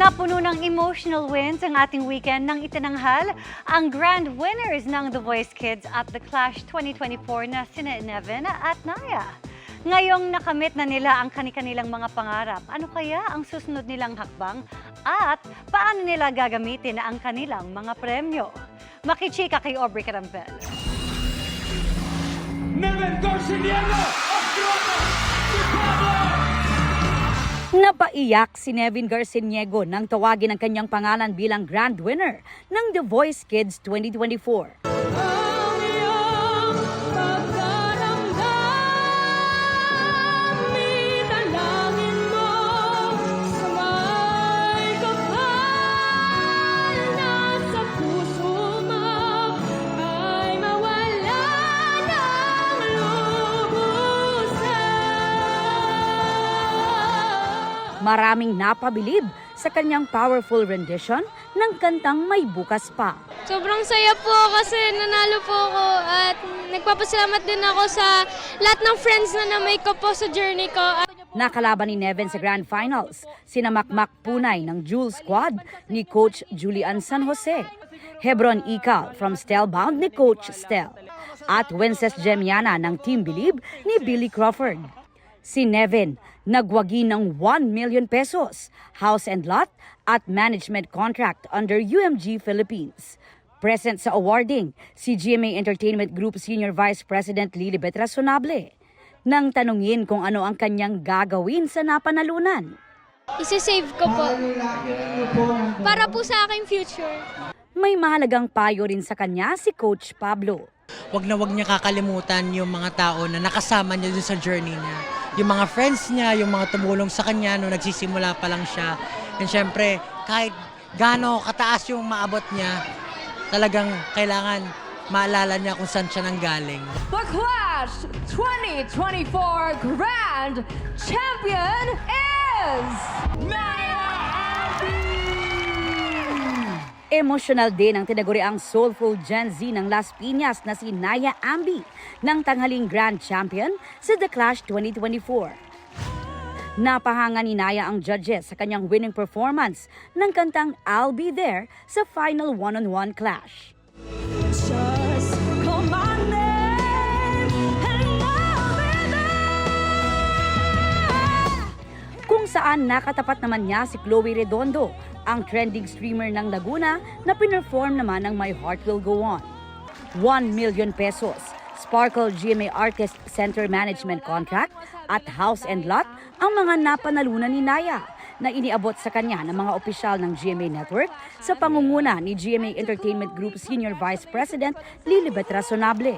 Napuno ng emotional wins ang ating weekend nang itinanghal ang grand winners ng The Voice Kids at The Clash 2024 na sina Neven at Naya. Ngayong nakamit na nila ang kanilang mga pangarap, ano kaya ang susunod nilang hakbang at paano nila gagamitin ang kanilang mga premyo? Makichika kay Aubrey Carampel. Neven Garciniego! Napaiyak si Nevin Garciniego nang tawagin ang kanyang pangalan bilang grand winner ng The Voice Kids 2024. Maraming napabilib sa kanyang powerful rendition ng kantang May Bukas Pa. Sobrang saya po kasi nanalo po ako at nagpapasalamat din ako sa lahat ng friends na na-make ko po sa journey ko. Nakalaban ni Neven sa Grand Finals, sina Makmak Punay ng Jewel Squad ni Coach Julian San Jose, Hebron Ikal from Stelbound ni Coach Stel, at Wences Gemiana ng Team Believe ni Billy Crawford. Si Neven nagwagi ng 1 million pesos, house and lot at management contract under UMG Philippines. Present sa awarding, si GMA Entertainment Group Senior Vice President Lilibet Razonable. Nang tanungin kung ano ang kanyang gagawin sa napanalunan. Isasave ko po para po sa aking future. May mahalagang payo rin sa kanya si Coach Pablo. Wag niya kakalimutan yung mga tao na nakasama niya dun sa journey niya. Yung mga friends niya, yung mga tumulong sa kanya nung nagsisimula pa lang siya. And syempre, kahit gaano kataas yung maabot niya, talagang kailangan maalala niya kung saan siya nanggaling. The Clash 2024 Grand Champion is Naya Abby! Emotional din ang tinaguriang soulful Gen Z ng Las Piñas na si Naya Ambi ng tanghaling Grand Champion sa The Clash 2024. Napahanga ni Naya ang judges sa kanyang winning performance ng kantang I'll Be There sa final one-on-one clash. Just call my name and I'll be there. Kung saan nakatapat naman niya si Chloe Redondo, ang trending streamer ng Laguna na pinerform naman ng My Heart Will Go On. 1 million pesos, Sparkle GMA Artist Center Management Contract at House and Lot ang mga napanalunan ni Naya na iniabot sa kanya ng mga opisyal ng GMA Network sa pangunguna ni GMA Entertainment Group Senior Vice President Lilibet Razonable.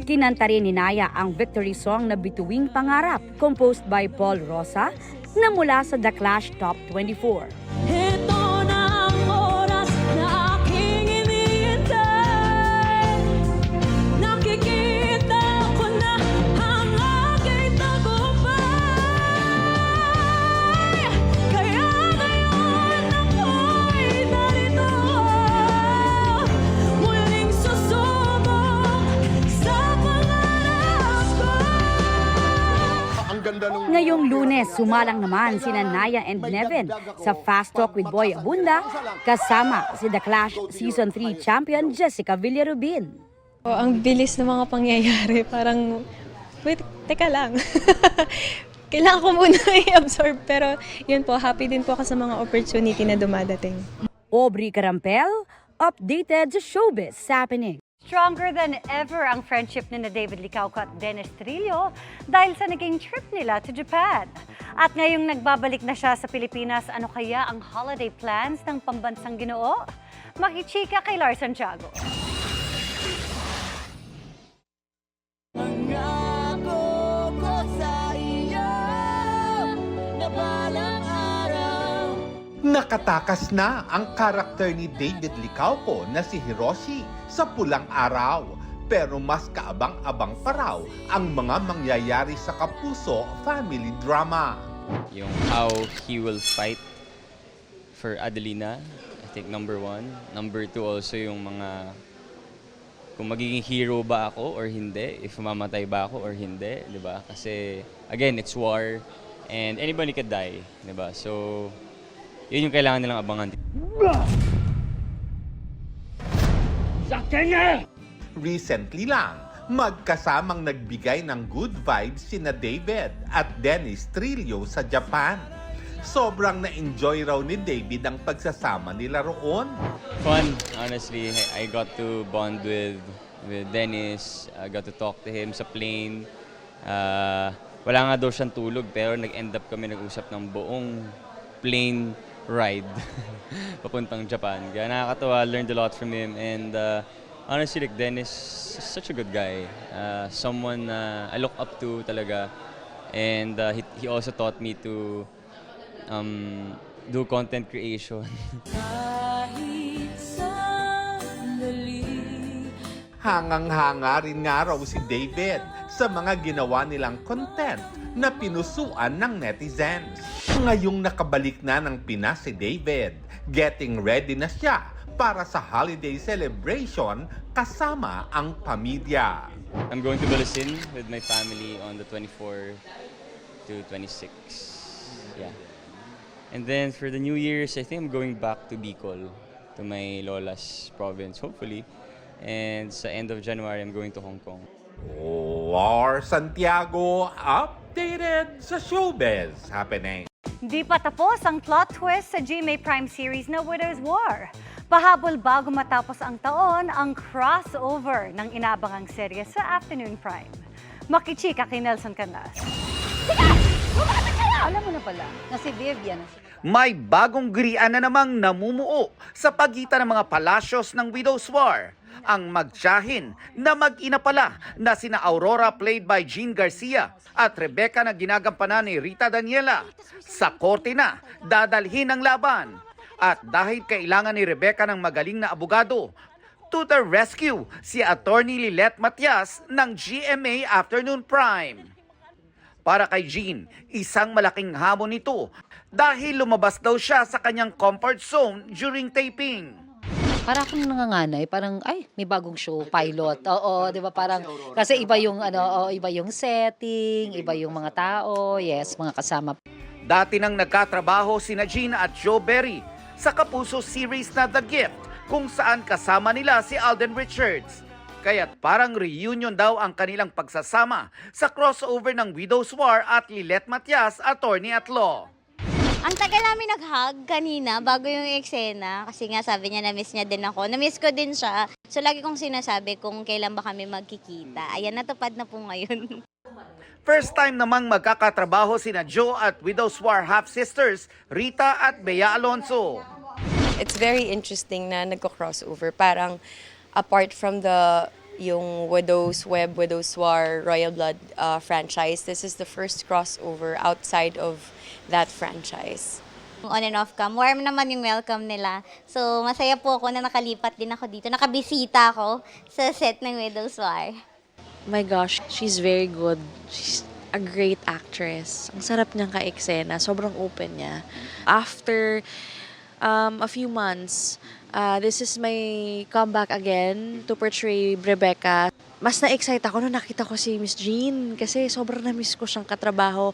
Kinanta rin ni Naya ang victory song na Bituing Pangarap, composed by Paul Rosa, na mula sa The Clash Top 24. Ito na ang oras na aking iniintay. Nakikita ko na ang aking tagumpay. Kaya ngayon ako'y narito, muling susubok sa pangarap ko. Ang ganda nung Ngayong Lunes, sumalang naman sina Naya and Neven sa Fast Talk with Boy Abunda kasama si The Clash Season 3 champion Jessica Villarubin. Ang bilis ng mga pangyayari, parang, wait, teka lang. Kailangan ko muna i-absorb, pero yun po, happy din po ako sa mga opportunity na dumadating. Aubrey Carampel, updated sa showbiz happening. Stronger than ever ang friendship ni na David Licauco at Dennis Trillo dahil sa naging trip nila to Japan. At ngayong nagbabalik na siya sa Pilipinas, ano kaya ang holiday plans ng pambansang Ginoo? Makichika kay Lars Santiago. nakatakas na ang karakter ni David Licauco na si Hiroshi sa Pulang Araw. Pero mas kaabang-abang pa raw ang mga mangyayari sa Kapuso family drama. Yung how he will fight for Adelina, I think number 1. Number 2 also yung mga kung magiging hero ba ako or hindi, if mamamatay ba ako or hindi, di ba? Kasi again, it's war and anybody could die, di ba? So yun yung kailangan nilang abangan. Recently lang, magkasamang nagbigay ng good vibes sina David at Dennis Trillo sa Japan. Sobrang na-enjoy raw ni David ang pagsasama nila roon. Fun, honestly. I got to bond with Dennis. I got to talk to him sa plane. Wala nga daw siyang tulog pero nag-end up kami nag-usap ng buong plane ride papuntang Japan. Kaya nakakatawa, learned a lot from him, and honestly, like, Dennis is such a good guy. Someone I look up to talaga, and he also taught me to do content creation. Hangang-hanga rin nga raw si David sa mga ginawa nilang content na pinusuan ng netizens. Ngayong nakabalik na ng Pinas si David, getting ready na siya para sa holiday celebration kasama ang pamilya. I'm going to Bulasin with my family on the 24 to 26. Yeah. And then for the New Year's, I think I'm going back to Bicol, to my lola's province, hopefully. And sa end of January, I'm going to Hong Kong. Lar Santiago, updated sa showbiz happening. Di pa tapos ang plot twist sa GMA Prime series na Widow's War. Pahabol bago matapos ang taon ang crossover ng inaabangang serye sa Afternoon Prime. Makichika kay Nelson Canlas. Alam mo na pala na si Vivian. May bagong girian na namang namumuo sa pagitan ng mga palasyos ng Widow's War. Ang magtiyahin na mag-ina pala na sina Aurora played by Jean Garcia at Rebecca na ginagampanan ni Rita Daniela. Sa korte na, dadalhin ang laban. At dahil kailangan ni Rebecca ng magaling na abogado, to the rescue si Attorney Lilet Matias ng GMA Afternoon Prime. Para kay Jean, isang malaking hamon nito dahil lumabas daw siya sa kanyang comfort zone during taping. Para akong nanganganay, parang ay, may bagong show, pilot. Oo, 'di ba? Parang kasi iba yung iba yung setting, iba yung mga tao, yes, mga kasama. Dati nang nagkatrabaho sina Jean at Joe Berry sa Kapuso series na The Gift, kung saan kasama nila si Alden Richards. Kaya't parang reunion daw ang kanilang pagsasama sa crossover ng Widow's War at Lilet Matias, attorney at law. Ang tagal namin nag-hug kanina bago yung eksena kasi nga sabi niya na-miss niya din ako. Na-miss ko din siya. So lagi kong sinasabi kung kailan ba kami magkikita. Ayan, natupad na po ngayon. First time namang magkakatrabaho sina Joe at Widow's War half-sisters Rita at Bea Alonso. It's very interesting na nagko-crossover. Parang apart from yung Widow's Web, Widow's War, Royal Blood franchise, this is the first crossover outside of that franchise. On and off cam, warm naman yung welcome nila. So masaya po ako na nakalipat din ako dito. Nakabisita ako sa set ng Widow's War. My gosh, she's very good. She's a great actress. Ang sarap niyang ka-eksena. Sobrang open niya. After a few months, this is my comeback again to portray Rebecca. Mas na-excite ako nung nakita ko si Miss Jean kasi sobrang na-miss ko siyang katrabaho.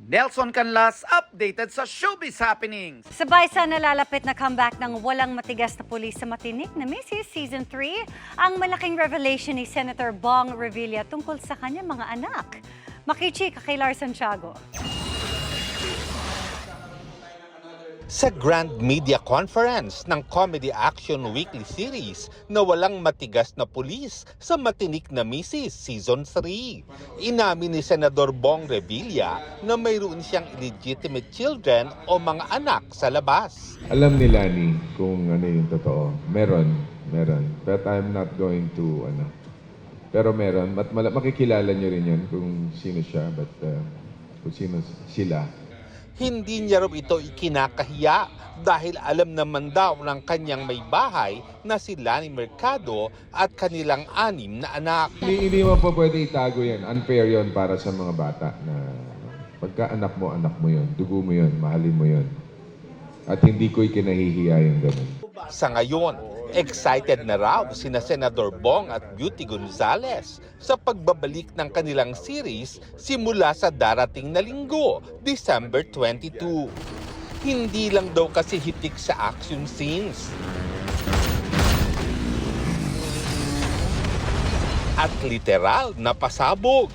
Nelson Canlas, updated sa Showbiz Happenings. Sabay sa nalalapit na comeback ng Walang Matigas na Pulis sa Matinik na Mrs. Season 3, ang malaking revelation ni Senator Bong Revilla tungkol sa kanyang mga anak. Makichika kay Lar Santiago. Sa Grand Media Conference ng Comedy Action Weekly Series na Walang Matigas na Pulis sa Matinik na Mrs. Season 3. Inamin ni Senador Bong Revilla na mayroon siyang illegitimate children o mga anak sa labas. Alam ni Lani kung ano yung totoo. Meron. But I'm not going to, Pero meron. At makikilala nyo rin yun kung sino siya, but kung sino sila. Hindi niya raw ito ikinakahiya dahil alam naman daw ng kanyang may bahay na si Lani Mercado at kanilang 6 na anak. Hindi mo po pwede itago yan. Unfair yon para sa mga bata na pagka anak mo yun. Dugo mo yun, mahalin mo yun. At hindi ko ikinahihiya yung ganun. Sa ngayon, excited na raw sina Senador Bong at Beauty Gonzales sa pagbabalik ng kanilang series simula sa darating na linggo, December 22. Hindi lang daw kasi hitik sa action scenes. At literal na pasabog.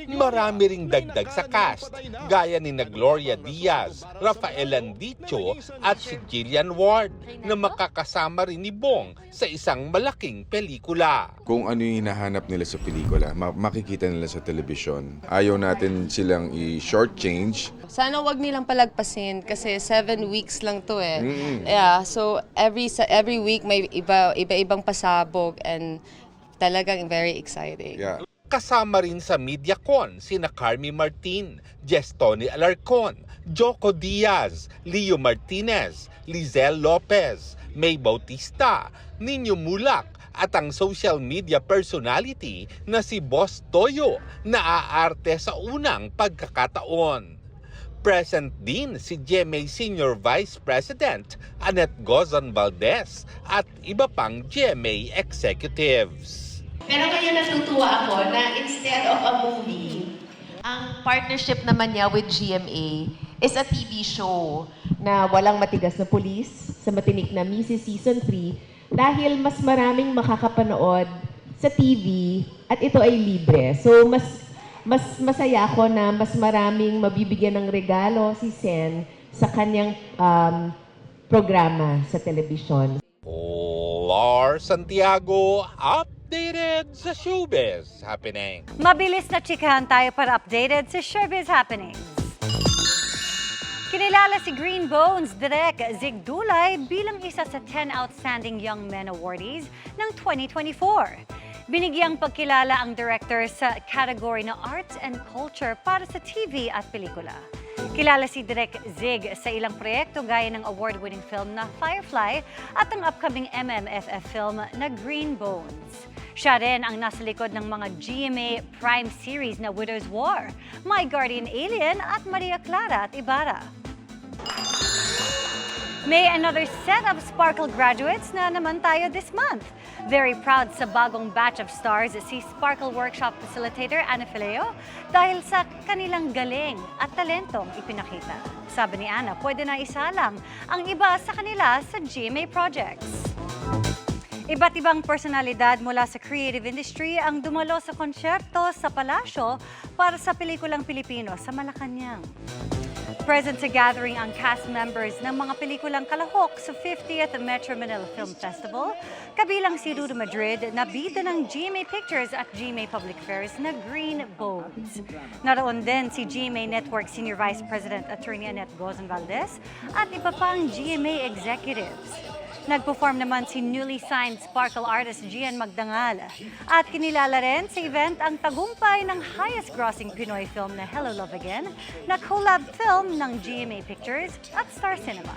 Marami ring dagdag sa cast, gaya ni na Gloria Diaz, Rafael Andicho at si Jillian Ward na makakasama rin ni Bong sa isang malaking pelikula. Kung ano yung hinahanap nila sa pelikula, makikita nila sa telebisyon. Ayaw natin silang i-shortchange. Sana wag nilang palagpasin kasi 7 weeks lang to eh. Mm-hmm. Yeah, so every week may iba-ibang pasabog and talagang very exciting. Yeah. Kasama rin sa MediaCon sina Carmi Martin, Jess Tony Alarcon, Joko Diaz, Leo Martinez, Lizelle Lopez, May Bautista, Nino Mulak at ang social media personality na si Boss Toyo na aarte sa unang pagkakataon. Present din si GMA Senior Vice President Annette Gozon Valdez at iba pang GMA executives. Pero ngayon natutuwa ako na instead of a movie, ang partnership naman niya with GMA is a TV show na walang matigas na pulis sa matinik na Mrs. Season 3 dahil mas maraming makakapanood sa TV at ito ay libre. So mas masaya ako na mas maraming mabibigyan ng regalo si Sen sa kanyang programa sa telebisyon. Lars Santiago, updated sa Showbiz Happening. Mabilis na chikahan tayo para updated sa Showbiz Happenings. Kinilala si Green Bones Direk Zig Dulay bilang isa sa 10 Outstanding Young Men awardees ng 2024. Binigyang pagkilala ang director sa category na Arts and Culture para sa TV at pelikula. Kilala si Direk Zig sa ilang proyekto gaya ng award-winning film na Firefly at ang upcoming MMFF film na Green Bones. Siya rin ang nasa likod ng mga GMA Prime series na Widow's War, My Guardian Alien at Maria Clara at Ibarra. May another set of Sparkle graduates na naman tayo this month. Very proud sa bagong batch of stars si Sparkle Workshop Facilitator Ana Fileo dahil sa kanilang galing at talentong ipinakita. Sabi ni Ana, pwede na isalang ang iba sa kanila sa GMA projects. Iba't ibang personalidad mula sa creative industry ang dumalo sa konsyerto sa Palasyo para sa pelikulang Pilipino sa Malacanang. Present sa gathering ang cast members ng mga pelikulang kalahok sa 50th Metro Manila Film Festival, kabilang si Rudo Madrid na bida ng GMA Pictures at GMA Public Affairs na Green Bones. Naroon din si GMA Network Senior Vice President Attorney Annette Gozon Valdez at iba pang GMA executives. Nag-perform naman si newly signed Sparkle artist Gian Magdangal. At kinilala rin sa event ang tagumpay ng highest-grossing Pinoy film na Hello Love Again na collab film ng GMA Pictures at Star Cinema.